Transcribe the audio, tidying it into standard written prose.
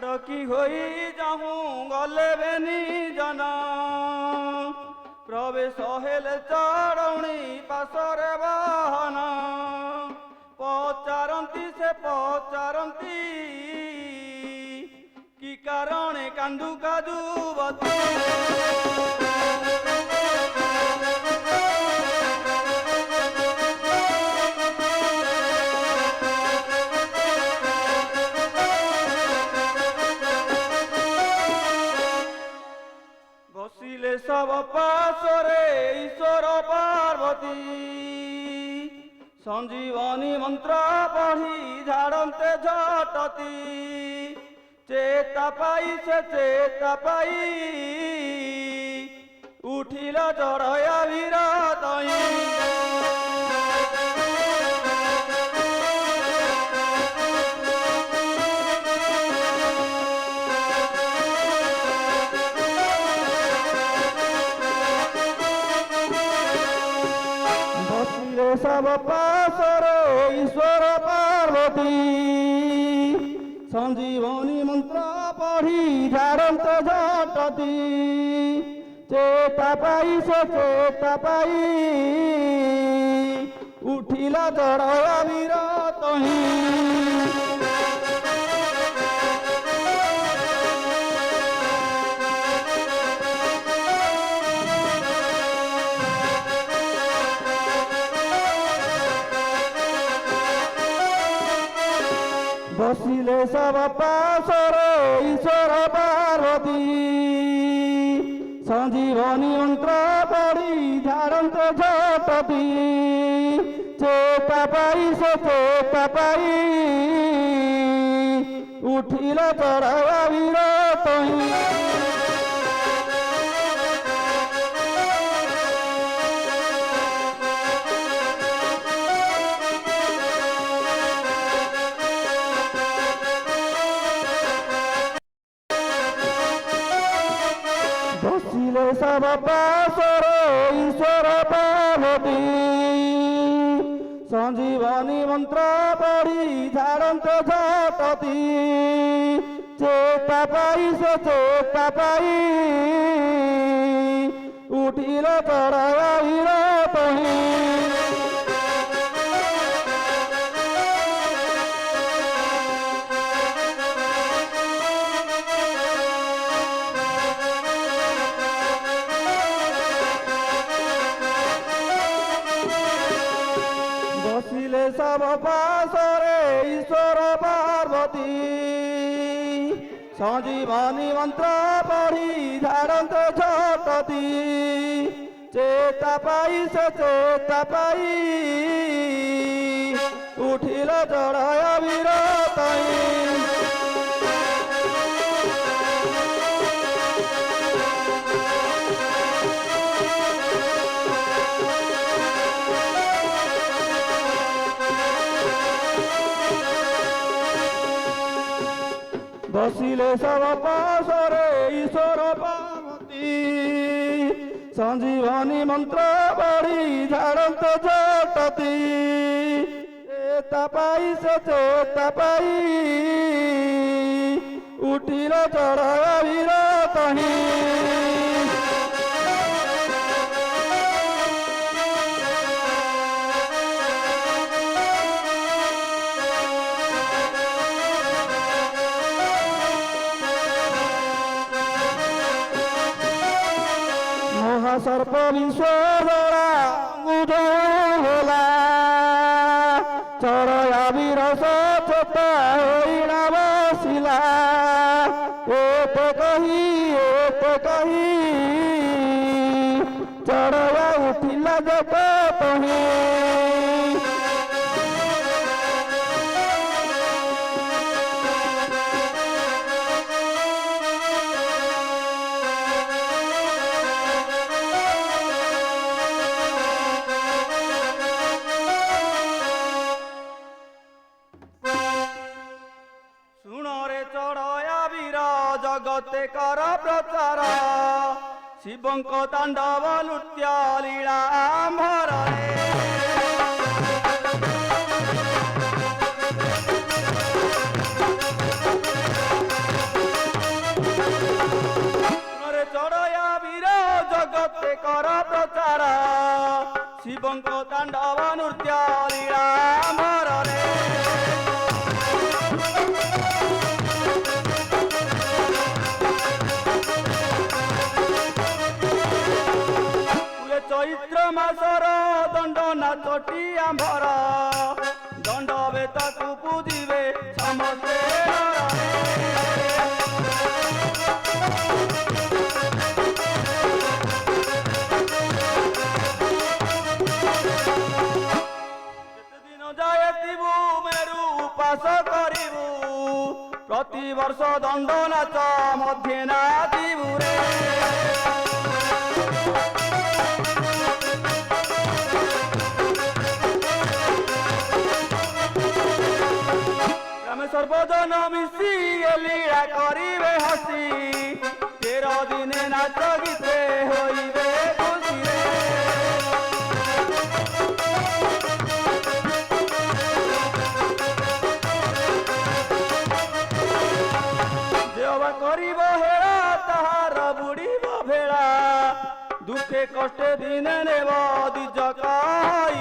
अड़की होई जाहूं गले बेनी जना प्रवेश हेले चढ़ौणी पाशरे बाहना पचारती से पचारती कि कारणे कांदू काजुवती बसिले सब पाशरे ईश्वर पार्वती संजीवनी मंत्र पढ़ी झाड़ते झटती चेता पाई से चेता पाई उठिला चढ़या विरातई सब पाशरे ईश्वर पार्वती संजीवनी मंत्र पढ़ी झाड़ते झटती चेता पाई से चेता पाई उठिला चढ़या विरातही बसिले सब पाशरे ईश्वर पार्वती संजीवनी मंत्र पढ़ी झाड़ते झटती चेता पाई से चेता पाई उठिला चढ़या विरातही बसिले सब पाशरे ईश्वर पार्वती संजीवनी मंत्र पढ़ी झाड़ते झटती चेता पाई से चेता पाई उठिला चढ़या विरातही बसिले सब पाशरे ईश्वर पार्वती संजीवनी मंत्र पढ़ी झाड़ते झटती चेता पाई से चेता पाई उठिला चढ़या विरातही बसिले सब पाशरे ईश्वर पार्वती संजीवनी मंत्र पढ़ी झाड़ते झटती चेता पाई से चेता पाई उठिला चढ़या विरातही सर्प विश्वजरा मुझला चढ़या विरस चेता होइना बसिला एत कही चढ़या उठिला जगतही जगते कर प्रचार शिवंक तांडव नृत्य लीला आंभरे ଶିବଙ୍କ ତାଣ୍ଡବ ନୃତ୍ୟ ଲୀଳା ମରରେ ଚୈତ୍ର ମାସର ଦଣ୍ଡ ନାଚଟି ଆମ୍ଭର ଦଣ୍ଡ ବେତାକୁ ପୂଜିବେ ସମସ୍ତେ ଯେତେଦିନ ଯାଏ ଥିବୁ ମେରୁ ଉପାସ କରିବୁ ପ୍ରତିବର୍ଷ ଦଣ୍ଡ ନାଚ ମଧ୍ୟେ ନାଚିବୁ ରେ সর্বজন মিশি লীলা করিবে হাসি 13 দিনে নাচ গীতে হইবে খুশি যেবা করিব হেলা তাহার বুড়িব ভেড়া দুঃখে কষ্টে দিনে নেব দ্বিজ কাই